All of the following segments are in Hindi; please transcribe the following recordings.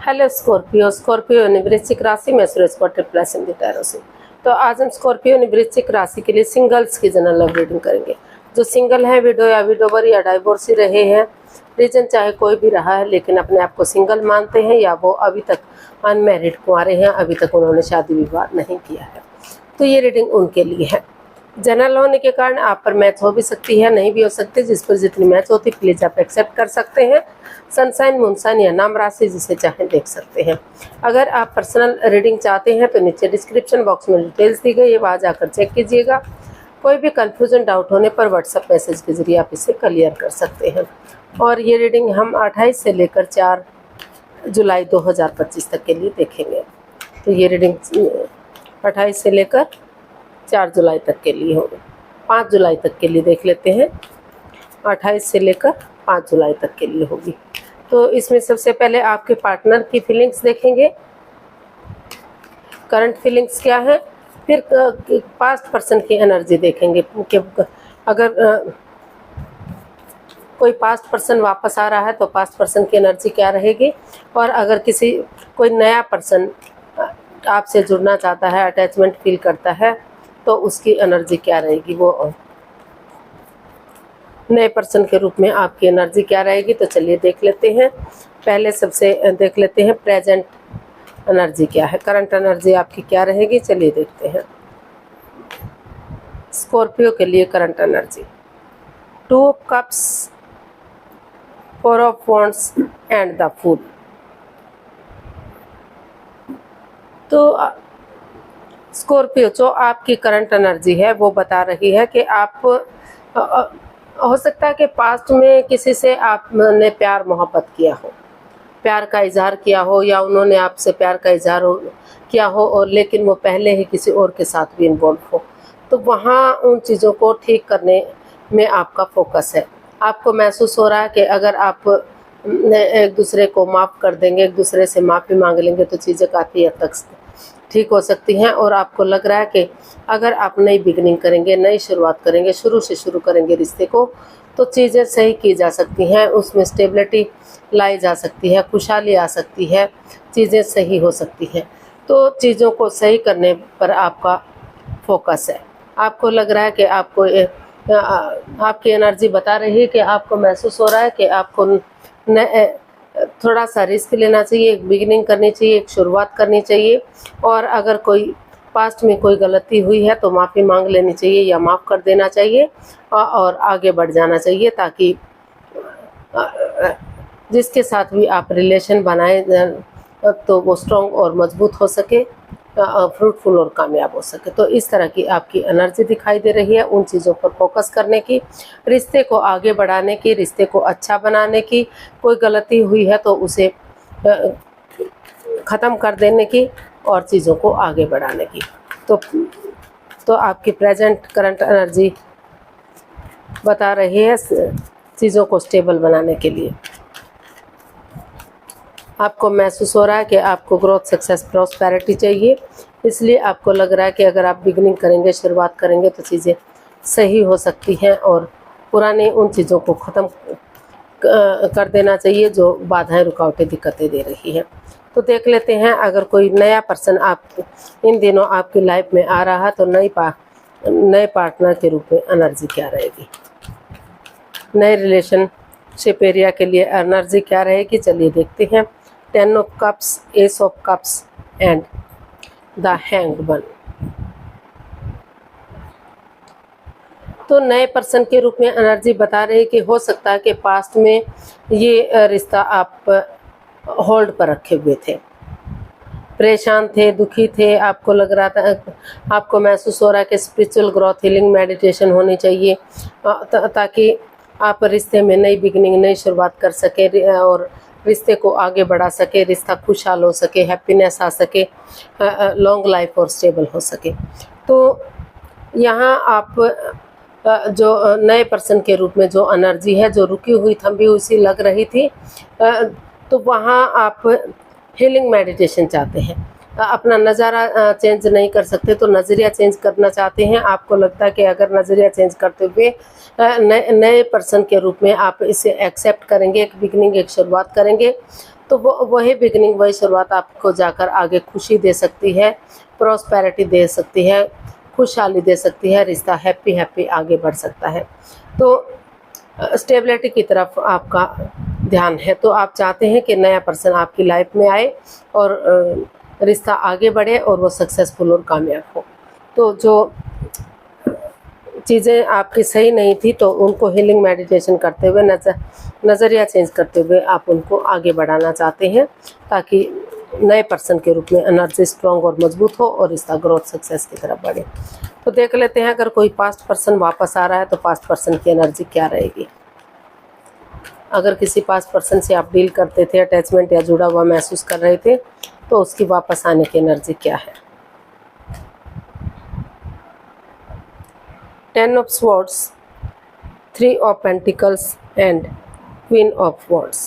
Hello Scorpio. स्कॉर्पियो यानी वृश्चिक राशि में सूरज को ट्रिप्लस इन द टैरो से। तो आज हम स्कॉर्पियो यानी वृश्चिक राशि के लिए सिंगल्स की जनरल लव रीडिंग करेंगे। जो सिंगल है, विडो या विडोवर या डाइवोर्सी रहे हैं, रीजन चाहे कोई भी रहा है, लेकिन अपने आप को सिंगल मानते हैं, या वो अभी तक अनमैरिड कुंवारे हैं, अभी तक उन्होंने शादी विवाह नहीं किया है, तो ये रीडिंग उनके लिए है। जनरल होने के कारण आप पर मैच हो भी सकती है, नहीं भी हो सकती। जिस पर जितनी मैच होती प्लीज आप एक्सेप्ट कर सकते हैं। सनसाइन, मूनसाइन या नाम राशि जिसे चाहें देख सकते हैं। अगर आप पर्सनल रीडिंग चाहते हैं तो नीचे डिस्क्रिप्शन बॉक्स में डिटेल्स दी गई है, वहाँ जाकर चेक कीजिएगा। कोई भी कन्फ्यूजन, डाउट होने पर व्हाट्सएप मैसेज के जरिए आप इसे क्लियर कर सकते हैं। और ये रीडिंग हम 28 से लेकर 4 जुलाई 2025 तक के लिए देखेंगे। तो ये रीडिंग 28 से लेकर 4 जुलाई तक के लिए होगी। 5 जुलाई तक के लिए देख लेते हैं। 28 से लेकर 5 जुलाई तक के लिए होगी। तो इसमें सबसे पहले आपके पार्टनर की फीलिंग्स देखेंगे, करंट फीलिंग्स क्या है, फिर पास्ट पर्सन की एनर्जी देखेंगे कि अगर कोई पास्ट पर्सन वापस आ रहा है तो पास्ट पर्सन की एनर्जी क्या रहेगी, और अगर कोई नया पर्सन आपसे जुड़ना चाहता है, अटैचमेंट फील करता है, तो उसकी एनर्जी क्या रहेगी, वो नए पर्सन के रूप में आपकी एनर्जी क्या रहेगी। तो चलिए देख लेते हैं। पहले सबसे देख लेते हैं प्रेजेंट एनर्जी क्या है, करंट एनर्जी आपकी क्या रहेगी। चलिए देखते हैं स्कॉर्पियो के लिए current energy. 2 of cups, 4 of wands and the fool. तो स्कॉर्पियो, जो आपकी करंट एनर्जी है वो बता रही है कि आप हो सकता है कि पास्ट में किसी से आपने प्यार मोहब्बत किया हो, प्यार का इजहार किया हो, या उन्होंने आपसे प्यार का इजहार किया हो, और लेकिन वो पहले ही किसी और के साथ भी इन्वॉल्व हो। तो वहाँ उन चीज़ों को ठीक करने में आपका फोकस है। आपको महसूस हो रहा है कि अगर आप एक दूसरे को माफ़ कर देंगे, एक दूसरे से माफ़ी मांग लेंगे, तो चीज़ें काफ़ी हद तक ठीक हो सकती हैं। और आपको लग रहा है कि अगर आप नई बिगनिंग करेंगे, नई शुरुआत करेंगे, शुरू से शुरू करेंगे रिश्ते को, तो चीज़ें सही की जा सकती हैं, उसमें स्टेबिलिटी लाई जा सकती है, खुशहाली आ सकती है, चीज़ें सही हो सकती हैं। तो चीज़ों को सही करने पर आपका फोकस है। आपको लग रहा है कि आपकी एनर्जी बता रही है कि आपको महसूस हो रहा है कि आपको थोड़ा सा रिस्क लेना चाहिए, एक बिगिनिंग करनी चाहिए, एक शुरुआत करनी चाहिए। और अगर कोई पास्ट में कोई गलती हुई है तो माफ़ी मांग लेनी चाहिए या माफ़ कर देना चाहिए, और आगे बढ़ जाना चाहिए, ताकि जिसके साथ भी आप रिलेशन बनाए तो वो स्ट्रॉन्ग और मजबूत हो सके, फ्रूटफुल और कामयाब हो सके। तो इस तरह की आपकी एनर्जी दिखाई दे रही है। उन चीज़ों पर फोकस करने की, रिश्ते को आगे बढ़ाने की, रिश्ते को अच्छा बनाने की, कोई गलती हुई है तो उसे ख़त्म कर देने की, और चीज़ों को आगे बढ़ाने की। तो आपकी प्रेजेंट करंट एनर्जी बता रही है चीज़ों को स्टेबल बनाने के लिए। आपको महसूस हो रहा है कि आपको ग्रोथ, सक्सेस, प्रॉस्पेरिटी चाहिए, इसलिए आपको लग रहा है कि अगर आप बिगनिंग करेंगे, शुरुआत करेंगे, तो चीज़ें सही हो सकती हैं, और पुरानी उन चीज़ों को ख़त्म कर देना चाहिए जो बाधाएं, रुकावटें, दिक्कतें दे रही हैं। तो देख लेते हैं, अगर कोई नया पर्सन आप इन दिनों आपकी लाइफ में आ रहा है तो नए पार्टनर के रूप में एनर्जी क्या रहेगी, नए रिलेशनशिप एरिया के लिए एनर्जी क्या रहेगी। चलिए देखते हैं। 10 of cups, S of cups and the hanged one. तो नए पर्सन के रूप में एनर्जी बता रही है कि हो सकता है कि पास्ट में ये रिश्ता आप होल्ड पर रखे हुए थे, परेशान थे, दुखी थे, आपको लग रहा था, आपको महसूस हो रहा है कि स्पिरिचुअल ग्रोथ, हीलिंग, मेडिटेशन होनी चाहिए, ताकि आप रिश्ते में नई बिगनिंग, नई शुरुआत कर सके, और रिश्ते को आगे बढ़ा सके, रिश्ता खुशहाल हो सके, हैप्पीनेस आ सके, लॉन्ग लाइफ और स्टेबल हो सके। तो यहाँ आप जो नए पर्सन के रूप में जो एनर्जी है, जो रुकी हुई, थमी हुई सी लग रही थी, तो वहाँ आप हीलिंग मेडिटेशन चाहते हैं। अपना नज़ारा चेंज नहीं कर सकते तो नज़रिया चेंज करना चाहते हैं। आपको लगता है कि अगर नज़रिया चेंज करते हुए नए पर्सन के रूप में आप इसे एक्सेप्ट करेंगे, एक बिगनिंग, एक शुरुआत करेंगे, तो वो वही बिगिनिंग, वही शुरुआत आपको जाकर आगे खुशी दे सकती है, प्रॉस्पेरिटी दे सकती है, खुशहाली दे सकती है, रिश्ता हैप्पी आगे बढ़ सकता है। तो स्टेबिलिटी की तरफ आपका ध्यान है, तो आप चाहते हैं कि नया पर्सन आपकी लाइफ में आए और रिश्ता आगे बढ़े और वो सक्सेसफुल और कामयाब हो। तो जो चीज़ें आपकी सही नहीं थी तो उनको हीलिंग मेडिटेशन करते हुए, नज़रिया चेंज करते हुए आप उनको आगे बढ़ाना चाहते हैं, ताकि नए पर्सन के रूप में एनर्जी स्ट्रॉन्ग और मजबूत हो और रिश्ता ग्रोथ सक्सेस की तरफ बढ़े। तो देख लेते हैं, अगर कोई पास्ट पर्सन वापस आ रहा है तो पास्ट पर्सन की एनर्जी क्या रहेगी। अगर किसी पास्ट पर्सन से आप डील करते थे, अटैचमेंट या जुड़ा हुआ महसूस कर रहे थे, तो उसकी वापस आने की एनर्जी क्या है। 10 of Swords, 3 of Pentacles and Queen of Wands।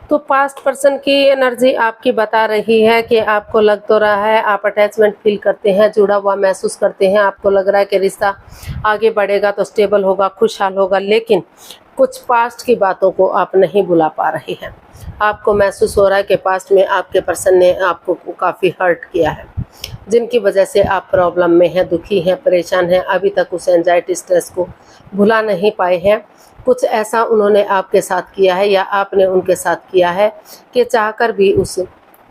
तो पास्ट पर्सन की एनर्जी आपकी बता रही है कि आपको लग तो रहा है, आप अटैचमेंट फील करते हैं, जुड़ा हुआ महसूस करते हैं, आपको लग रहा है कि रिश्ता आगे बढ़ेगा तो स्टेबल होगा, खुशहाल होगा, लेकिन कुछ पास्ट की बातों को आप नहीं भुला पा रहे हैं। आपको महसूस हो रहा है कि पास्ट में आपके पर्सन ने आपको काफ़ी हर्ट किया है, जिनकी वजह से आप प्रॉब्लम में हैं, दुखी हैं, परेशान हैं, अभी तक उस एंजाइटी स्ट्रेस को भुला नहीं पाए हैं। कुछ ऐसा उन्होंने आपके साथ किया है या आपने उनके साथ किया है कि चाहकर भी उस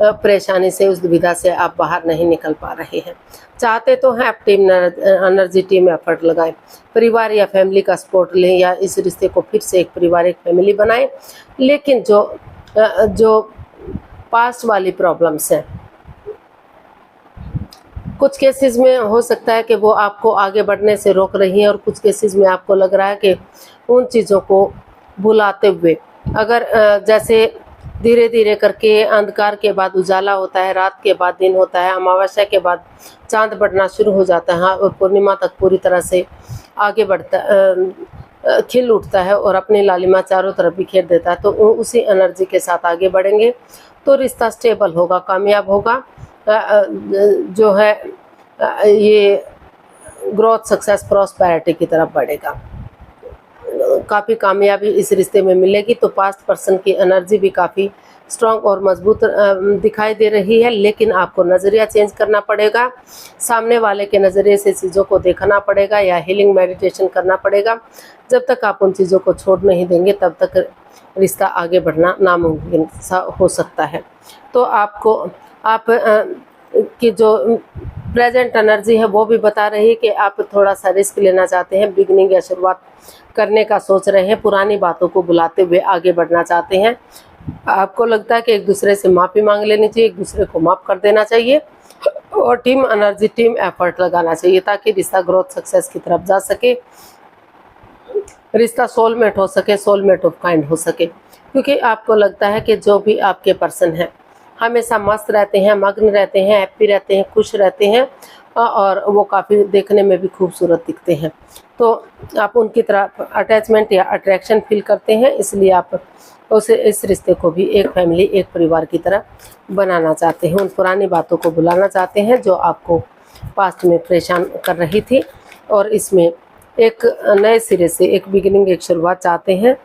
परेशानी से, उस दुविधा से आप बाहर नहीं निकल पा रहे हैं। चाहते तो हैं आप टीम एनर्जी, टीम एफर्ट लगाएं, परिवार या फैमिली का सपोर्ट लें या इस रिश्ते को फिर से एक पारिवारिक फैमिली बनाएं, लेकिन जो पास्ट वाली प्रॉब्लम्स हैं, कुछ केसेस में हो सकता है कि वो आपको आगे बढ़ने से रोक रही हैं और कुछ केसेस में आपको लग रहा है कि उन चीज़ों को भुलाते हुए, अगर जैसे धीरे धीरे करके अंधकार के बाद उजाला होता है, रात के बाद दिन होता है, अमावस्या के बाद चांद बढ़ना शुरू हो जाता है और पूर्णिमा तक पूरी तरह से आगे बढ़ता, खिल उठता है और अपनी लालिमा चारों तरफ बिखेर देता है, तो उसी एनर्जी के साथ आगे बढ़ेंगे तो रिश्ता स्टेबल होगा, कामयाब होगा, जो है ये ग्रोथ, सक्सेस, प्रॉस्पेरिटी की तरफ बढ़ेगा, काफ़ी कामयाबी इस रिश्ते में मिलेगी। तो पास्ट पर्सन की एनर्जी भी काफ़ी स्ट्रॉन्ग और मजबूत दिखाई दे रही है, लेकिन आपको नज़रिया चेंज करना पड़ेगा, सामने वाले के नज़रिए से चीज़ों को देखना पड़ेगा या हीलिंग मेडिटेशन करना पड़ेगा। जब तक आप उन चीज़ों को छोड़ नहीं देंगे तब तक रिश्ता आगे बढ़ना नामुमकिन सा हो सकता है। तो आप की जो प्रेजेंट एनर्जी है वो भी बता रही है कि आप थोड़ा सा रिस्क लेना चाहते हैं, बिगनिंग या शुरुआत करने का सोच रहे हैं, पुरानी बातों को भुलाते हुए आगे बढ़ना चाहते हैं। आपको लगता है कि एक दूसरे से माफ़ी मांग लेनी चाहिए, एक दूसरे को माफ़ कर देना चाहिए और टीम एनर्जी, टीम एफर्ट लगाना चाहिए ताकि रिश्ता ग्रोथ, सक्सेस की तरफ जा सके, रिश्ता सोलमेट हो सके, सोलमेट ऑफ काइंड हो सके। क्योंकि आपको लगता है कि जो भी आपके पर्सन हैं हमेशा मस्त रहते हैं, मग्न रहते हैं, हैप्पी रहते हैं, खुश रहते हैं और वो काफ़ी देखने में भी खूबसूरत दिखते हैं। तो आप उनकी तरफ अटैचमेंट या अट्रैक्शन फील करते हैं, इसलिए आप इस रिश्ते को भी एक फैमिली, एक परिवार की तरह बनाना चाहते हैं, उन पुरानी बातों को भुलाना चाहते हैं जो आपको पास्ट में परेशान कर रही थी और इसमें एक नए सिरे से एक बिगिनिंग, एक शुरुआत चाहते हैं,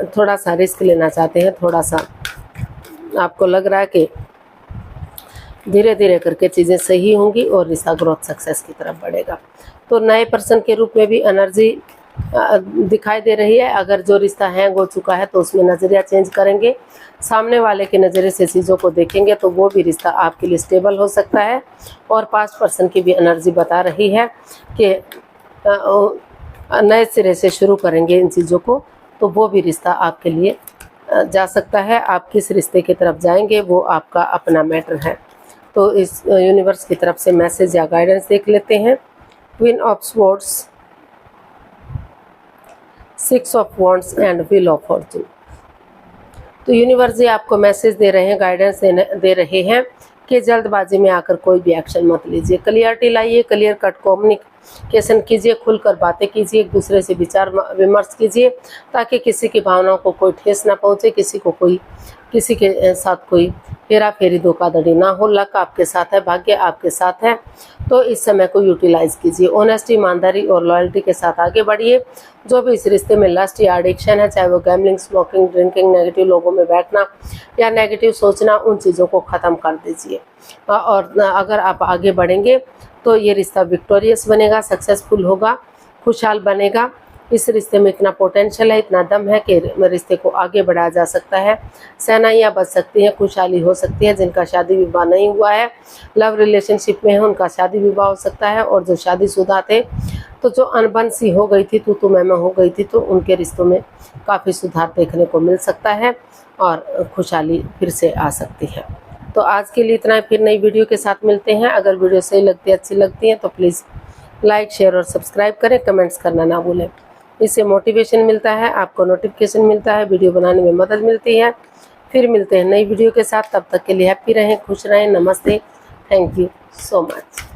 थोड़ा सा रिस्क लेना चाहते हैं, थोड़ा सा आपको लग रहा है कि धीरे धीरे करके चीज़ें सही होंगी और रिश्ता ग्रोथ, सक्सेस की तरफ बढ़ेगा। तो नए पर्सन के रूप में भी एनर्जी दिखाई दे रही है। अगर जो रिश्ता हैंग हो चुका है तो उसमें नज़रिया चेंज करेंगे, सामने वाले के नज़रिए से चीज़ों को देखेंगे तो वो भी रिश्ता आपके लिए स्टेबल हो सकता है। और पास्ट पर्सन की भी एनर्जी बता रही है कि नए सिरे से शुरू करेंगे इन चीज़ों को, तो वो भी रिश्ता आपके लिए जा सकता है। आप किस रिश्ते की तरफ जाएंगे वो आपका अपना मैटर है। तो इस यूनिवर्स की तरफ से मैसेज या गाइडेंस देख लेते हैं। Queen of swords, 6 of wands and wheel of Fortune. तो यूनिवर्स जी आपको मैसेज दे रहे हैं, गाइडेंस दे रहे हैं कि जल्दबाजी में आकर कोई भी एक्शन मत लीजिए, क्लियरिटी लाइए, क्लियर कट कम्युनिकेशन कीजिए, खुलकर बातें कीजिए, एक दूसरे से विचार विमर्श कीजिए, ताकि किसी की भावनाओं को कोई ठेस ना पहुँचे, किसी के साथ कोई हेरा फेरी धोखाधड़ी ना हो। लक आपके साथ है, भाग्य आपके साथ है, तो इस समय को यूटिलाइज कीजिए। ऑनेस्टी, ईमानदारी और लॉयल्टी के साथ आगे बढ़िए। जो भी इस रिश्ते में लस्ट या एडिक्शन है, चाहे वो गैम्बलिंग, स्मोकिंग, ड्रिंकिंग, नेगेटिव लोगों में बैठना या नेगेटिव सोचना, उन चीज़ों को ख़त्म कर दीजिए। और अगर आप आगे बढ़ेंगे तो ये रिश्ता विक्टोरियस बनेगा, सक्सेसफुल होगा, खुशहाल बनेगा। इस रिश्ते में इतना पोटेंशियल है, इतना दम है कि रिश्ते को आगे बढ़ाया जा सकता है। शहनाइयाँ बच सकती हैं, खुशहाली हो सकती है। जिनका शादी विवाह नहीं हुआ है, लव रिलेशनशिप में है, उनका शादी विवाह हो सकता है। और जो शादीशुदा थे, तो जो अनबन सी हो गई थी, तू मैं हो गई थी, तो उनके रिश्तों में काफ़ी सुधार देखने को मिल सकता है और खुशहाली फिर से आ सकती है। तो आज के लिए इतना ही, फिर नई वीडियो के साथ मिलते हैं। अगर वीडियो सही लगती है, अच्छी लगती है, तो प्लीज़ लाइक, शेयर और सब्सक्राइब करें, कमेंट्स करना ना भूलें। इससे मोटिवेशन मिलता है, आपको नोटिफिकेशन मिलता है, वीडियो बनाने में मदद मिलती है। फिर मिलते हैं नई वीडियो के साथ, तब तक के लिए हैप्पी रहें, खुश रहें। नमस्ते, थैंक यू सो मच।